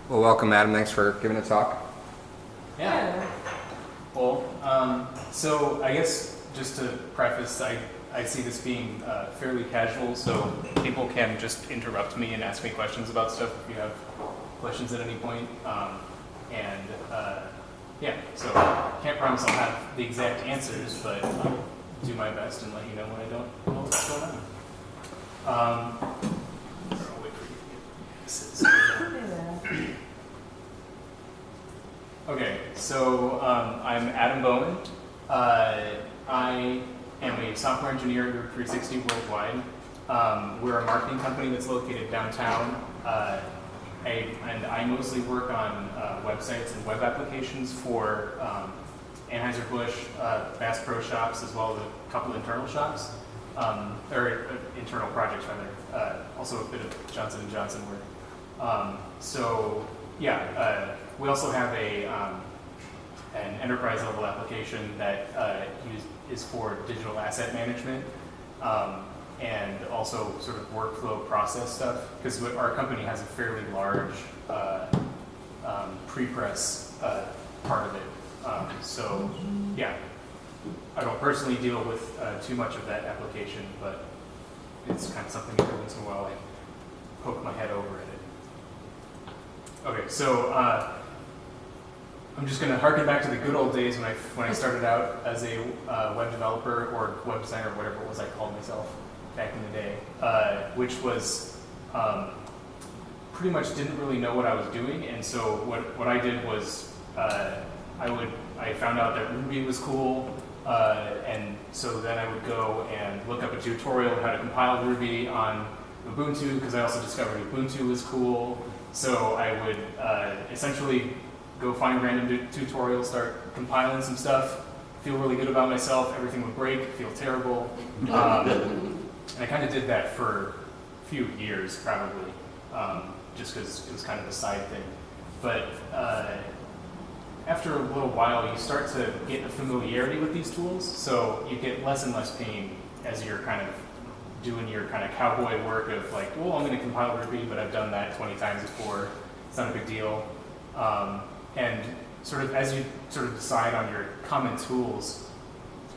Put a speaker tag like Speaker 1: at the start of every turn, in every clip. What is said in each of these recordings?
Speaker 1: Well, welcome, Adam. Thanks for giving a talk.
Speaker 2: Yeah. Well, so I guess just to preface, I see this being fairly casual, so people can just interrupt me and ask me questions about stuff if you have questions at any point. Yeah, so can't promise I'll have the exact answers, but I'll do my best and let you know when I don't know what's going on. I'll wait for you to get. Okay, so I'm Adam Bowen. I am a software engineer at GROUP360 Worldwide. We're a marketing company that's located downtown, and I mostly work on websites and web applications for Anheuser-Busch, Bass Pro Shops, as well as a couple internal shops, or internal projects rather. Also a bit of Johnson & Johnson work. We also have an enterprise level application that is for digital asset management and also sort of workflow process stuff, because our company has a fairly large pre-press part of it. I don't personally deal with too much of that application, but it's kind of something every once in a while I poke my head over at it. Okay, so I'm just going to harken back to the good old days when I started out as a web developer or web designer, or whatever it was I called myself back in the day, which was pretty much didn't really know what I was doing. And so what I did was I found out that Ruby was cool, and so then I would go and look up a tutorial on how to compile Ruby on Ubuntu, because I also discovered Ubuntu was cool. So I would essentially go find random tutorials, start compiling some stuff, feel really good about myself, everything would break, feel terrible. And I kind of did that for a few years, probably, just because it was kind of a side thing. But after a little while, you start to get a familiarity with these tools, so you get less and less pain as you're kind of doing your kind of cowboy work of like, well, I'm going to compile Ruby, but I've done that 20 times before. It's not a big deal. And sort of as you sort of decide on your common tools,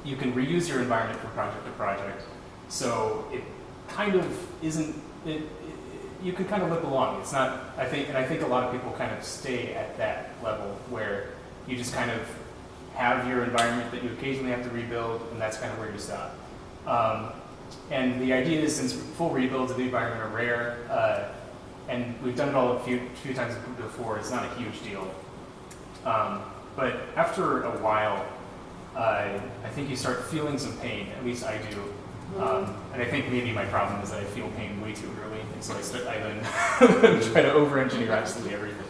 Speaker 2: you can reuse your environment from project to project. So it kind of isn't, you can kind of limp along. It's not, I think a lot of people kind of stay at that level where you just kind of have your environment that you occasionally have to rebuild, and that's kind of where you stop. And the idea is, since full rebuilds of the environment are rare, and we've done it all a few times before, it's not a huge deal. But after a while, I think you start feeling some pain, at least I do. And I think maybe my problem is that I feel pain way too early, and so I then try to over-engineer absolutely everything.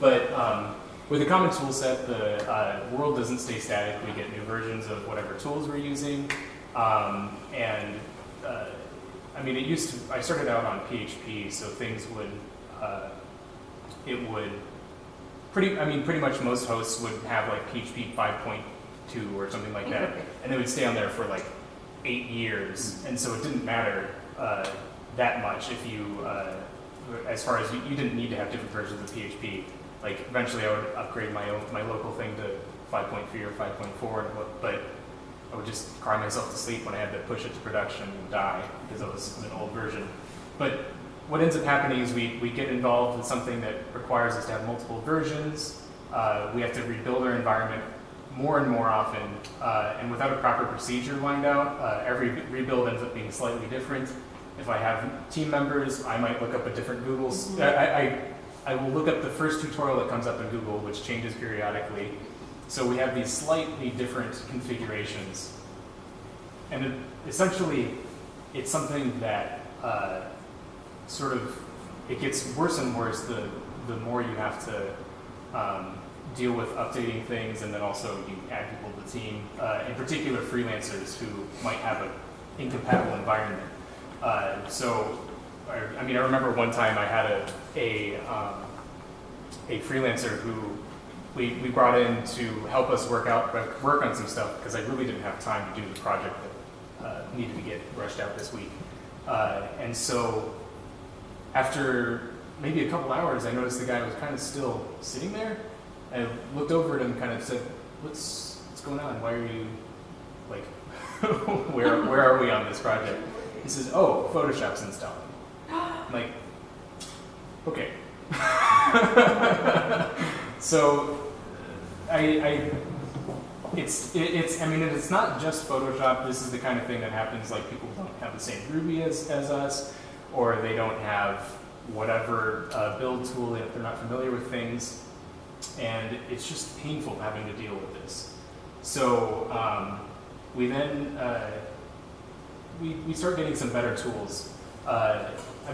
Speaker 2: But with a common tool set, the world doesn't stay static. We get new versions of whatever tools we're using. I started out on PHP, so things would, pretty much most hosts would have like PHP 5.2 or something like that, and they would stay on there for like 8 years, and so it didn't matter that much if you, as far as you didn't need to have different versions of PHP. Like eventually I would upgrade my local thing to 5.3 or 5.4, but I would just cry myself to sleep when I had to push it to production and die because it was an old version. But what ends up happening is we get involved in something that requires us to have multiple versions. We have to rebuild our environment more and more often, and without a proper procedure lined out, every rebuild ends up being slightly different. If I have team members, I might look up a different Google's. I will look up the first tutorial that comes up in Google, which changes periodically. So we have these slightly different configurations. And essentially, it's something that it gets worse and worse the more you have to deal with updating things, and then also you add people to the team, in particular freelancers who might have an incompatible environment. I remember one time I had a freelancer who we brought in to help us work on some stuff, because I really didn't have time to do the project that needed to get rushed out this week. And so after maybe a couple hours, I noticed the guy was kind of still sitting there. I looked over at him and kind of said, what's going on? Why are you, like, where are we on this project? He says, oh, Photoshop's installing. I'm like, okay. So, it's not just Photoshop. This is the kind of thing that happens, like people don't have the same Ruby as us, or they don't have whatever build tool, they're not familiar with things, and it's just painful having to deal with this. So we then, we start getting some better tools.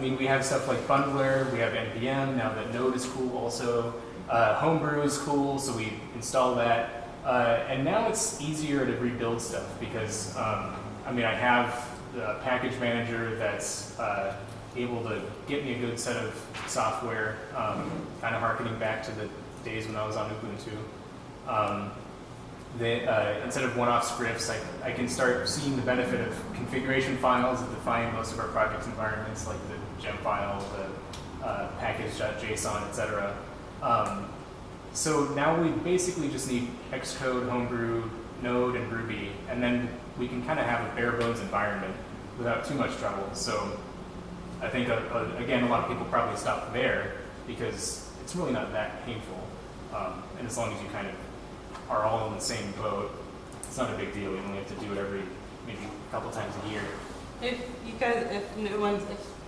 Speaker 2: We have stuff like Bundler, we have NPM, now that Node is cool also. Homebrew is cool, so we install that. And now it's easier to rebuild stuff because, I have the package manager that's able to get me a good set of software, kind of harkening back to the days when I was on Ubuntu. Instead of one-off scripts, I can start seeing the benefit of configuration files that define most of our project environments, like the gem file, the package.json, etc. So now we basically just need Xcode, Homebrew, Node, and Ruby, and then we can kind of have a bare bones environment without too much trouble. So I think, again, a lot of people probably stop there because it's really not that painful. And as long as you kind of are all in the same boat, it's not a big deal. You only have to do it maybe a couple times a year.
Speaker 3: If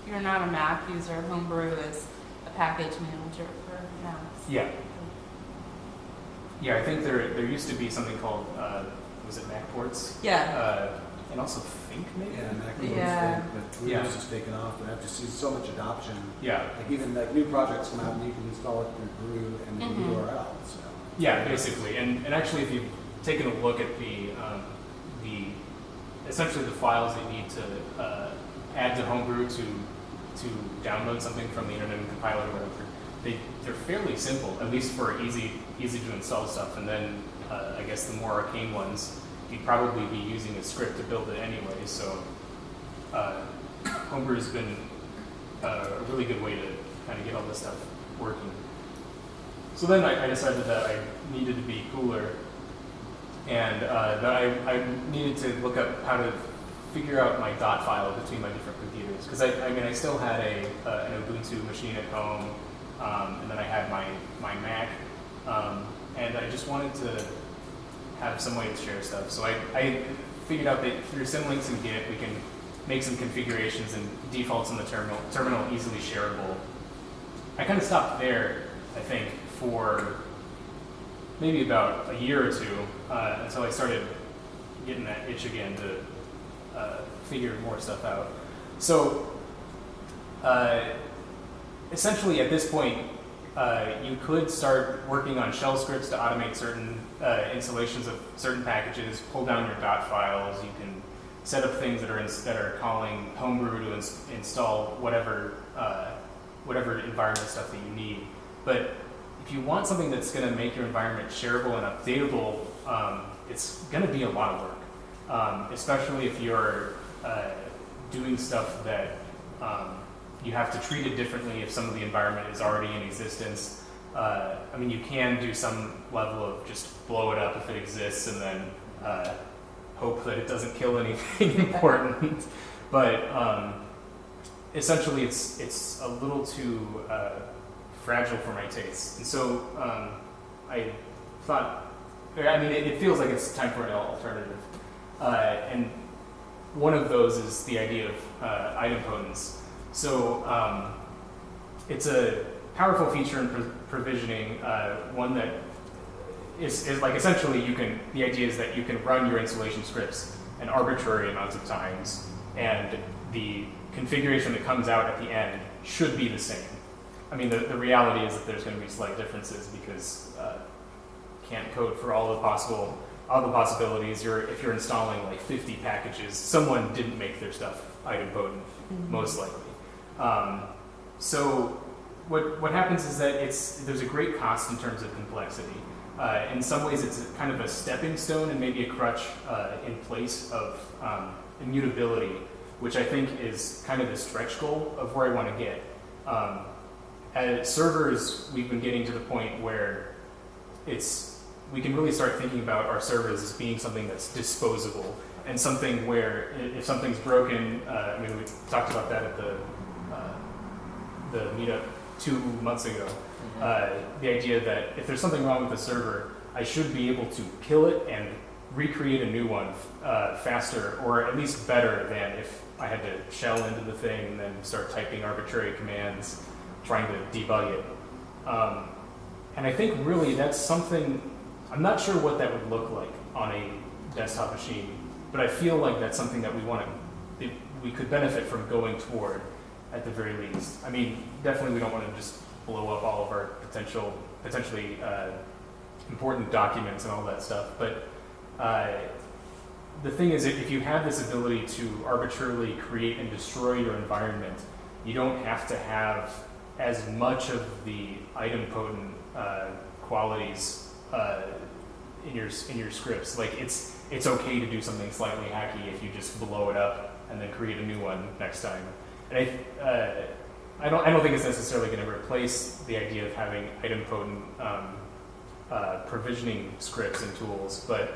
Speaker 3: you're not a Mac user, Homebrew is a package manager for Macs.
Speaker 2: Yeah. Yeah, I think there used to be something called, was it MacPorts?
Speaker 3: Yeah.
Speaker 2: And also Think, maybe?
Speaker 4: Yeah, Mac
Speaker 3: Yeah.
Speaker 4: Think, but Windows is taken off, but I've just seen so much adoption.
Speaker 2: Yeah.
Speaker 4: Like even like new projects come out and you can install it through Brew and the URL. So.
Speaker 2: Yeah, basically. And actually, if you've taken a look at essentially the files that you need to add to Homebrew to download something from the internet and compile it or whatever, they're fairly simple, at least for easy to install stuff. And then I guess the more arcane ones, you'd probably be using a script to build it anyway. So Homebrew has been a really good way to kind of get all this stuff working. So then I decided that I needed to be cooler, and that I needed to look up how to figure out my dot file between my different computers. Because I still had an Ubuntu machine at home, and then I had my Mac, and I just wanted to have some way to share stuff. So I figured out that through symlinks and Git, we can make some configurations and defaults in the terminal easily shareable. I kind of stopped there, I think, for maybe about a year or two, until I started getting that itch again to figure more stuff out. So essentially at this point, you could start working on shell scripts to automate certain installations of certain packages, pull down your dot files. You can set up things that are calling Homebrew to install whatever environment stuff that you need. But if you want something that's going to make your environment shareable and updatable, it's going to be a lot of work, especially if you're doing stuff that you have to treat it differently if some of the environment is already in existence. You can do some level of just blow it up if it exists and then hope that it doesn't kill anything important. But essentially, it's a little too fragile for my tastes. And so I thought, it feels like it's time for an alternative. And one of those is the idea of idempotence. So it's a powerful feature in provisioning, one that is like essentially the idea is that you can run your installation scripts an arbitrary amounts of times, and the configuration that comes out at the end should be the same. The reality is that there's going to be slight differences because can't code for all the possibilities. If you're installing like 50 packages, someone didn't make their stuff idempotent, most likely. So what happens is that there's a great cost in terms of complexity. In some ways, it's kind of a stepping stone and maybe a crutch in place of immutability, which I think is kind of the stretch goal of where I want to get. As servers, we've been getting to the point where we can really start thinking about our servers as being something that's disposable and something where if something's broken, I mean, we talked about that at the meetup 2 months ago. The idea that if there's something wrong with the server, I should be able to kill it and recreate a new one faster, or at least better than if I had to shell into the thing and then start typing arbitrary commands, trying to debug it. And I think really that's something, I'm not sure what that would look like on a desktop machine, but I feel like that's something that we could benefit from going toward at the very least. I mean, definitely we don't want to just blow up all of our potentially important documents and all that stuff, but the thing is, if you have this ability to arbitrarily create and destroy your environment, you don't have to have as much of the idempotent qualities in your scripts. Like it's okay to do something slightly hacky if you just blow it up and then create a new one next time. And I don't think it's necessarily going to replace the idea of having idempotent provisioning scripts and tools, but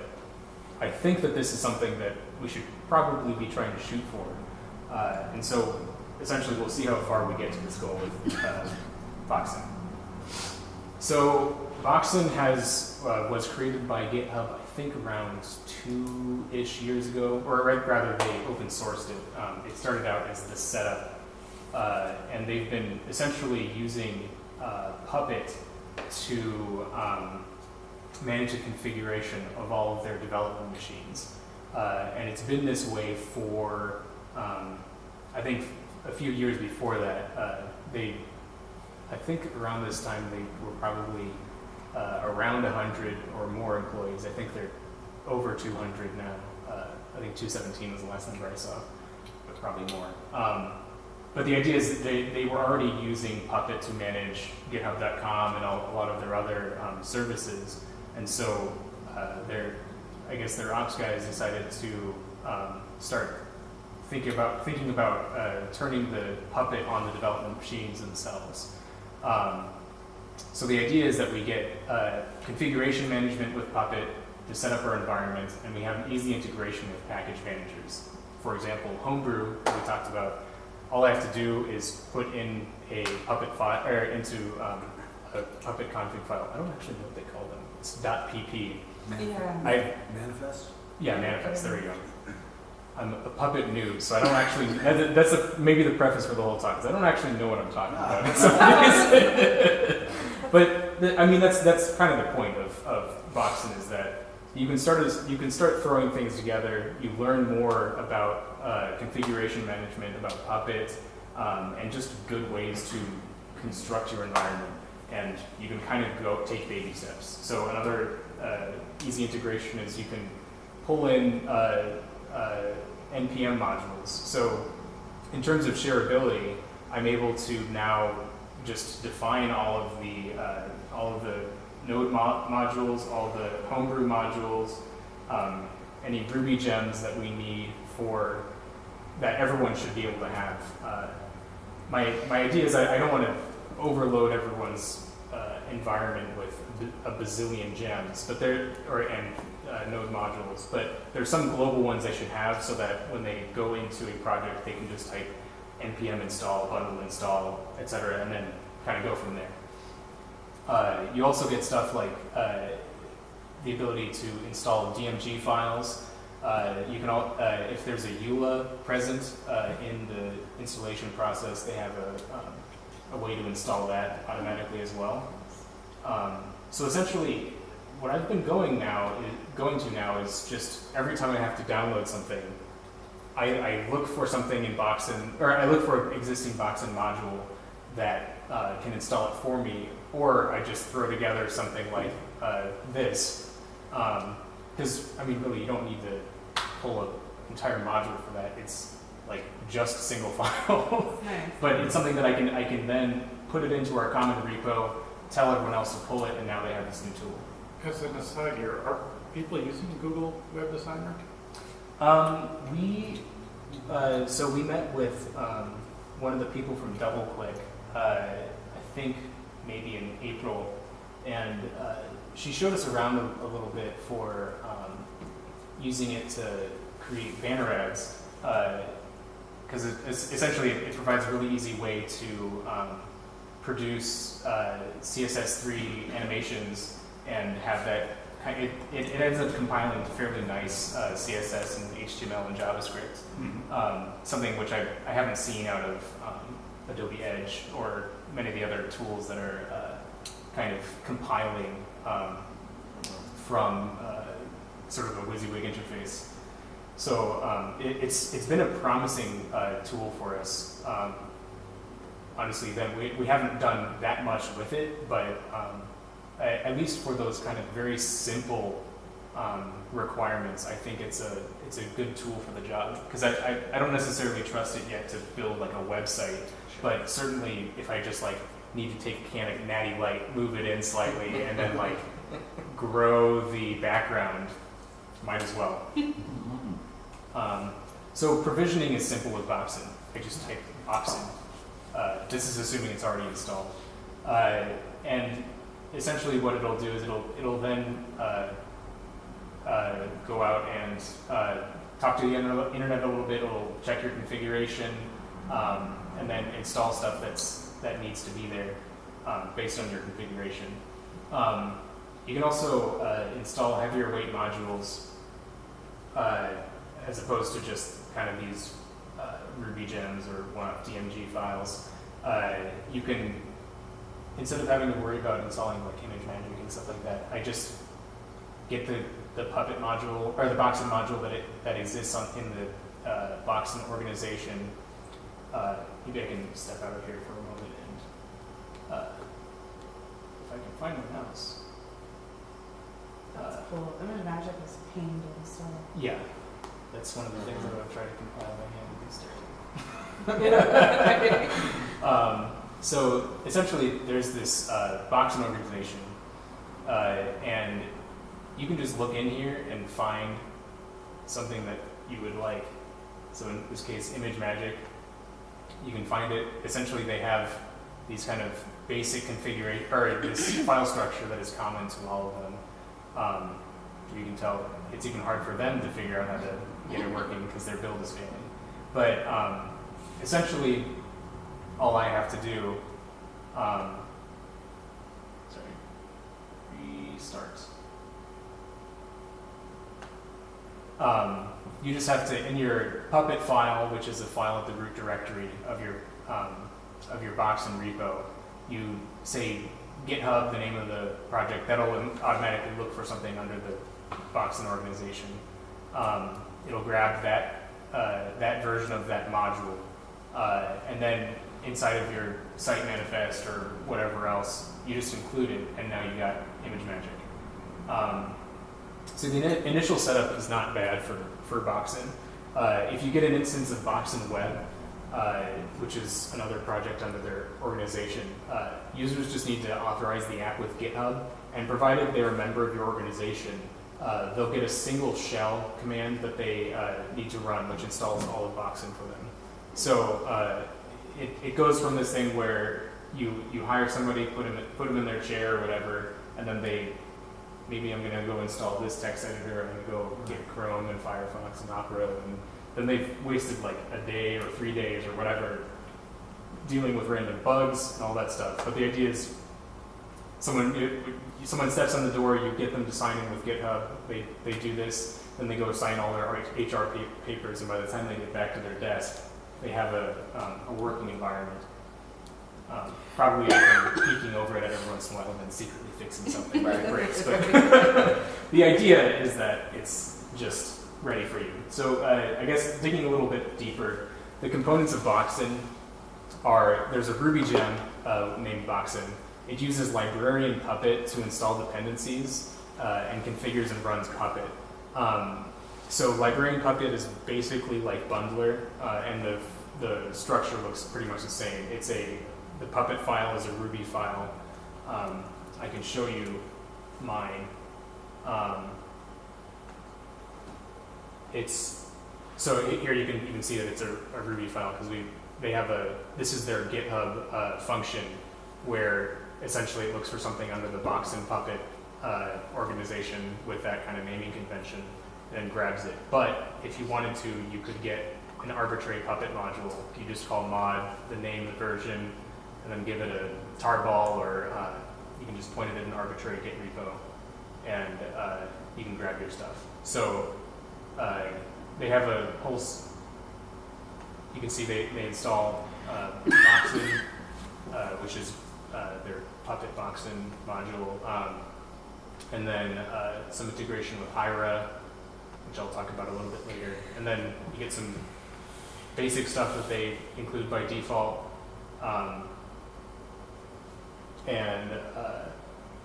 Speaker 2: I think that this is something that we should probably be trying to shoot for. And so essentially we'll see how far we get to this goal with Boxen. So Boxen was created by GitHub, I think around 2-ish years ago, or rather they open sourced it. It started out as the setup, and they've been essentially using Puppet to manage the configuration of all of their development machines. And it's been this way for, I think, a few years before that. I think around this time they were probably around 100 or more employees. I think they're over 200 now. I think 217 was the last number I saw, but probably more. But the idea is that they were already using Puppet to manage GitHub.com and a lot of their other services. And so I guess their ops guys decided to start thinking about turning the Puppet on the development machines themselves. So the idea is that we get configuration management with Puppet to set up our environment, and we have an easy integration with package managers. For example, Homebrew, we talked about, all I have to do is put in a Puppet file, or into a Puppet config file. I don't actually know what they call them. It's .pp.
Speaker 4: Manifest?
Speaker 2: Yeah, manifest, there we go. I'm a Puppet noob, so I don't actually, that's maybe the preface for the whole talk, because I don't actually know what I'm talking about. But I mean, that's kind of the point of Boxen, is that you can start throwing things together. You learn more about configuration management, about Puppet, and just good ways to construct your environment. And you can kind of take baby steps. So another easy integration is you can pull in NPM modules. So in terms of shareability, I'm able to now just define all of the node modules, all the Homebrew modules, any Ruby gems that we need that everyone should be able to have. My idea is I don't want to overload everyone's environment with a bazillion gems, but node modules. But there's some global ones they should have, so that when they go into a project, they can just type npm install, bundle install, etc., and then kind of go from there. You also get stuff like the ability to install DMG files. You can, if there's a EULA present in the installation process, they have a way to install that automatically as well. So essentially, what I've been going to now is just every time I have to download something, I look for something in Boxen, or I look for an existing Boxen module that can install it for me, or I just throw together something like this. Because I mean, really, you don't need to pull an entire module for that. It's like just a single file.
Speaker 3: Nice.
Speaker 2: But it's something that I can then put it into our common repo, tell everyone else to pull it, and now they have this new tool.
Speaker 5: As an aside here, are people using Google Web Designer?
Speaker 2: So we met with one of the people from DoubleClick. I think maybe in April, and she showed us around a little bit for using it to create banner ads, because essentially it provides a really easy way to produce CSS3 animations and have that. It ends up compiling to fairly nice CSS and HTML and JavaScript, something which I haven't seen out of Adobe Edge or many of the other tools that are kind of compiling from sort of a WYSIWYG interface. So it's been a promising tool for us. Honestly, then we haven't done that much with it, but at least for those kind of very simple requirements, I think it's a good tool for the job. Because I don't necessarily trust it yet to build like a website, but certainly if I just like need to take a can of Natty Light, move it in slightly, and then like grow the background, might as well. So provisioning is simple with Boxen. I just type Boxen. This is assuming it's already installed. And essentially what it'll do is it'll then go out and talk to the internet a little bit. It'll check your configuration and then install stuff that needs to be there based on your configuration. You can also install heavier weight modules as opposed to just kind of these Ruby gems or one-off DMG files. You can, instead of having to worry about installing like ImageMagick and stuff like that, I just get the Puppet module or the Boxen module that exists in the Boxen organization. Maybe I can step out of here for a moment and if I can find my mouse.
Speaker 3: That's cool. ImageMagick is a pain to install.
Speaker 2: Yeah, that's one of the things that I've tried to compile by hand these days. So essentially, there's this Boxen organization, and you can just look in here and find something that you would like. So in this case, ImageMagick, you can find it. Essentially, they have these kind of basic configuration, or this file structure that is common to all of them. You can tell it's even hard for them to figure out how to get it working because their build is failing. But essentially, all I have to do, restart. You just have to, in your Puppet file, which is a file at the root directory of your Boxen repo, you say GitHub, the name of the project. That'll automatically look for something under the Boxen organization. It'll grab that version of that module, and then inside of your site manifest or whatever else, you just include it, and now you got ImageMagick. So the initial setup is not bad for Boxen. If you get an instance of Boxen Web, which is another project under their organization, users just need to authorize the app with GitHub, and provided they're a member of your organization, they'll get a single shell command that they need to run, which installs all of Boxen for them. So it goes from this thing where you hire somebody, put them in their chair or whatever, and then maybe I'm going to go install this text editor, I'm going to go get Chrome and Firefox and Opera, and then they've wasted like a day or 3 days or whatever dealing with random bugs and all that stuff. But the idea is someone steps on the door, you get them to sign in with GitHub, they do this, then they go sign all their HR papers, and by the time they get back to their desk, they have a working environment. Probably peeking over it every once in a while and then secretly fixing something when it breaks. But the idea is that it's just ready for you. So I guess digging a little bit deeper, the components of Boxen there's a Ruby gem named Boxen. It uses librarian Puppet to install dependencies and configures and runs Puppet. So librarian Puppet is basically like Bundler, and the structure looks pretty much the same. The Puppet file is a Ruby file. I can show you mine. So here you can see that it's a Ruby file because this is their GitHub function where essentially it looks for something under the Boxen Puppet organization with that kind of naming convention and grabs it. But if you wanted to, you could get an arbitrary Puppet module. You just call mod the name, the version, and then give it a tarball, or you can just point it at an arbitrary Git repo, and you can grab your stuff. So they have a whole, you can see they install Boxen, which is their Puppet Boxen module, and then some integration with Hira, which I'll talk about a little bit later. And then you get some basic stuff that they include by default, and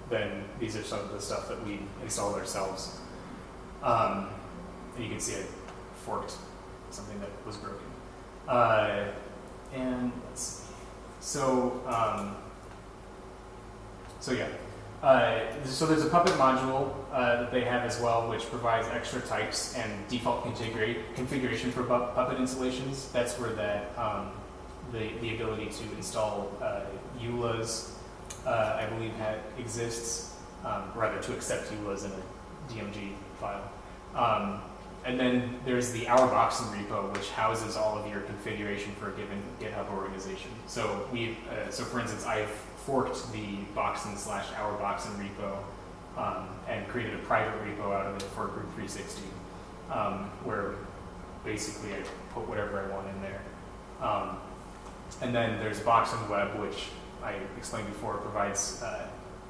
Speaker 2: then these are some of the stuff that we installed ourselves. And you can see I forked something that was broken. And let's see. So yeah. So there's a Puppet module that they have as well, which provides extra types and default configuration for Puppet installations. That's where that the ability to install EULAs, I believe, exists, rather to accept EULAs in a DMG file. And then there's the Our Boxen repo, which houses all of your configuration for a given GitHub organization. So so for instance, I've forked the Boxen/Our Boxen repo and created a private repo out of it for GROUP360, where basically I put whatever I want in there. And then there's Boxen Web, which I explained before, provides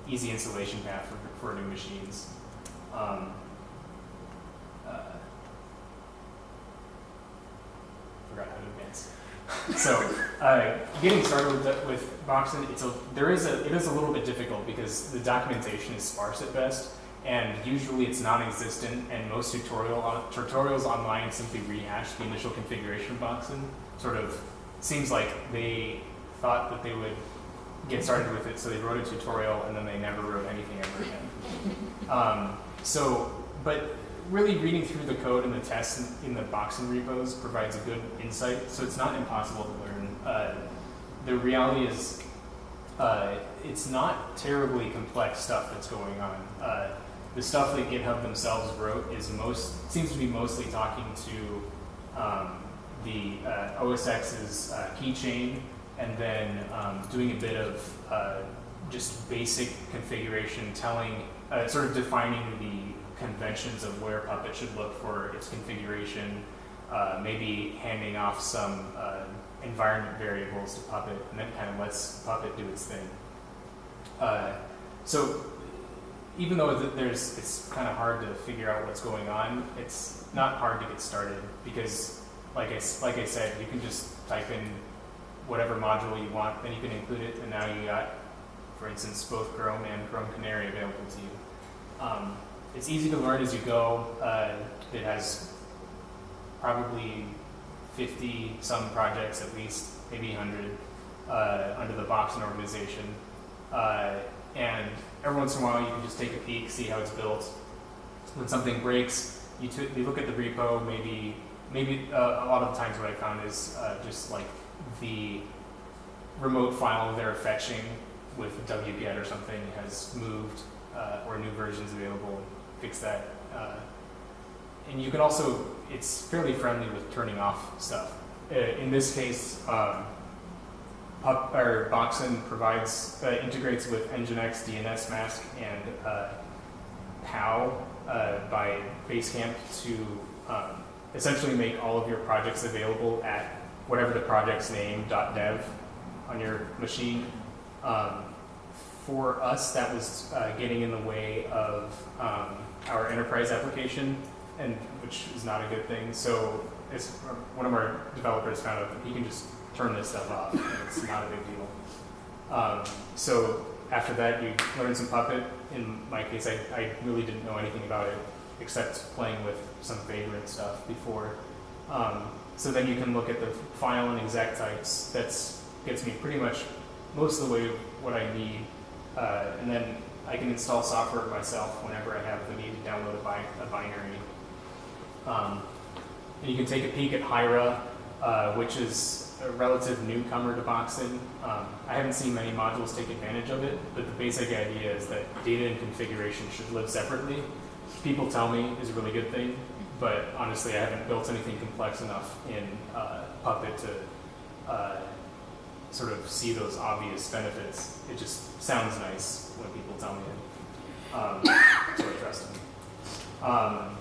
Speaker 2: easy installation path for new machines. Forgot how to advance. So, getting started with Boxen, it is a little bit difficult because the documentation is sparse at best, and usually it's non-existent, and most tutorials online simply rehash the initial configuration of Boxen. Sort of seems like they thought that they would get started with it, so they wrote a tutorial, and then they never wrote anything ever again. But really reading through the code and the tests in the Boxen repos provides a good insight, so it's not impossible to learn. The reality is it's not terribly complex stuff that's going on. The stuff that GitHub themselves wrote seems to be mostly talking to the OSX's keychain, and then doing a bit of just basic configuration, sort of defining the conventions of where Puppet should look for its configuration, maybe handing off some environment variables to Puppet, and then kind of lets Puppet do its thing. So even though it's kind of hard to figure out what's going on, it's not hard to get started, because like I said, you can just type in whatever module you want, then you can include it, and now you got, for instance, both Chrome and Chrome Canary available to you. It's easy to learn as you go. It has probably 50 some projects, at least, maybe 100, under the Boxen organization. And every once in a while, you can just take a peek, see how it's built. When something breaks, you look at the repo. Maybe a lot of the times what I found is just like the remote file they're fetching with wget or something has moved, or new versions available. Fix that. And you can also, it's fairly friendly with turning off stuff. In this case, Boxen integrates with Nginx, DNS Mask, and POW by Basecamp to essentially make all of your projects available at whatever the project's name, .dev, on your machine. For us, that was getting in the way of our enterprise application, and which is not a good thing. So one of our developers found out that he can just turn this stuff off, and it's not a big deal. So after that, you learn some Puppet. In my case, I really didn't know anything about it except playing with some vagrant stuff before. So then you can look at the file and exec types. That gets me pretty much most of the way of what I need. And then I can install software myself whenever I have the need to download a binary. And you can take a peek at Hira. which is a relative newcomer to Boxen. I haven't seen many modules take advantage of it, but the basic idea is that data and configuration should live separately. People tell me is a really good thing, but honestly, I haven't built anything complex enough in Puppet to sort of see those obvious benefits. It just sounds nice when people tell me it. So I trust them.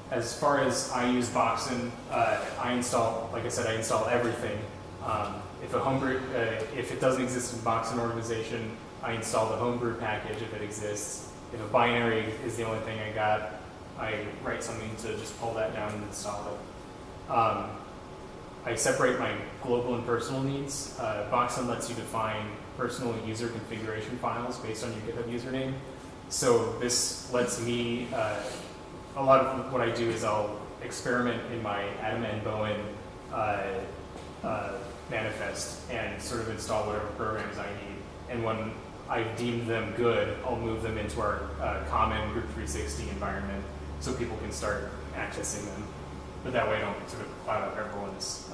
Speaker 2: As far as I use Boxen, I install, like I said, I install everything. If a homebrew, if it doesn't exist in Boxen organization, I install the homebrew package if it exists. If a binary is the only thing I got, I write something to just pull that down and install it. I separate my global and personal needs. Boxen lets you define personal user configuration files based on your GitHub username. So this lets me, a lot of what I do is I'll experiment in my Adam and Bowen manifest and sort of install whatever programs I need. And when I deem them good, I'll move them into our common GROUP360 environment so people can start accessing them. But that way I don't sort of cloud up everyone's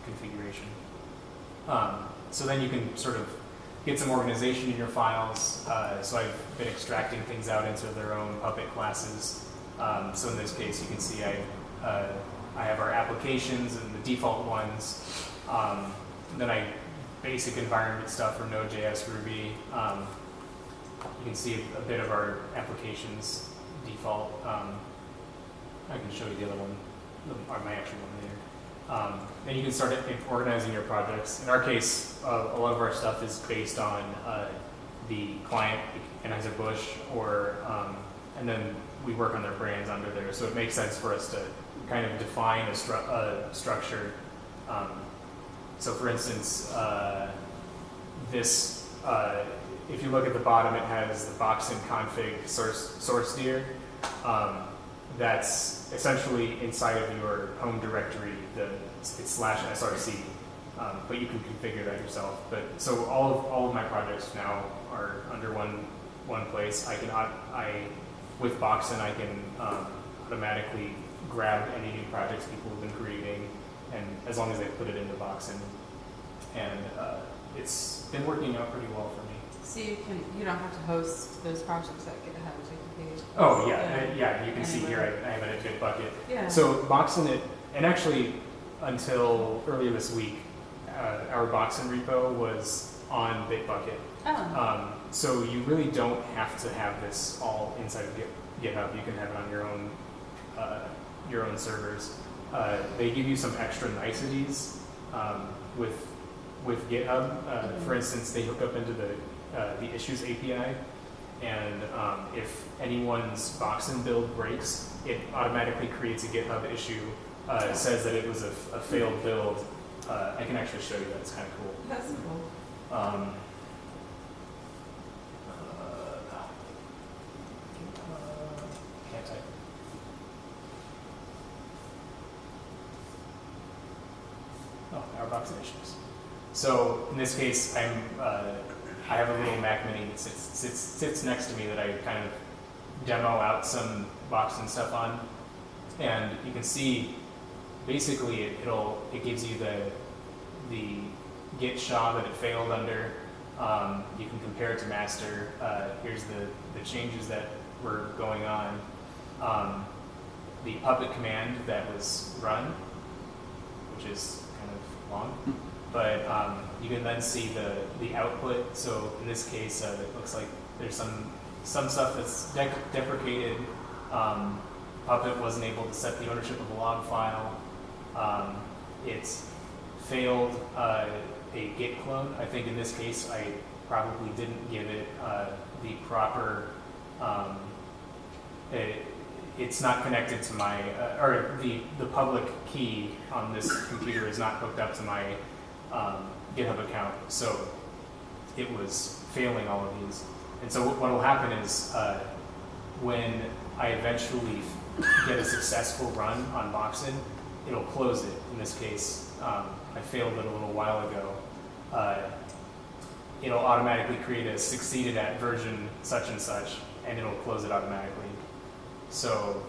Speaker 2: configuration. So then you can sort of get some organization in your files. So I've been extracting things out into their own Puppet classes. So in this case, you can see I have our applications and the default ones. Then I basic environment stuff for Node.js, Ruby. You can see a bit of our applications default. I can show you the other one, or my actual one later. Then you can start organizing your projects. In our case, a lot of our stuff is based on the client, Anheuser-Busch, or and then we work on their brands under there. So it makes sense for us to kind of define a structure. So for instance, this, if you look at the bottom, it has the Boxen config source dir. That's essentially inside of your home directory. It's /src, but you can configure that yourself. But so all of my projects now are under one place. With Boxen, I can automatically grab any new projects people have been creating, and as long as they put it into Boxen, and it's been working out pretty well for me.
Speaker 3: So you don't have to host those projects at GitHub.
Speaker 2: Oh yeah, you can see here I have it at Bitbucket.
Speaker 3: Yeah.
Speaker 2: So Boxen, and actually until earlier this week, our Boxen repo was on Bitbucket.
Speaker 3: Oh.
Speaker 2: So you really don't have to have this all inside of GitHub. You can have it on your own servers. They give you some extra niceties with GitHub. For instance, they hook up into the issues API, and if anyone's Boxen build breaks, it automatically creates a GitHub issue. It says that it was a failed build. I can actually show you that. It's kind of cool.
Speaker 3: That's cool.
Speaker 2: Can't type. Oh, our Boxen issues. So in this case, I have a little Mac Mini that sits next to me that I kind of demo out some Boxen stuff on, and you can see basically it gives you the Git SHA that it failed under. You can compare it to master. Here's the changes that were going on. The Puppet command that was run, which is kind of long. But you can then see the output. So in this case, it looks like there's some stuff that's deprecated. Puppet wasn't able to set the ownership of a log file. It's failed a Git clone. I think in this case, I probably didn't give it the proper. It's not connected to my, or the public key on this computer is not hooked up to my GitHub account, so it was failing all of these. And so what will happen is when I eventually get a successful run on Boxen, it'll close it. In this case, I failed it a little while ago. It'll automatically create a succeeded at version such and such, and it'll close it automatically. So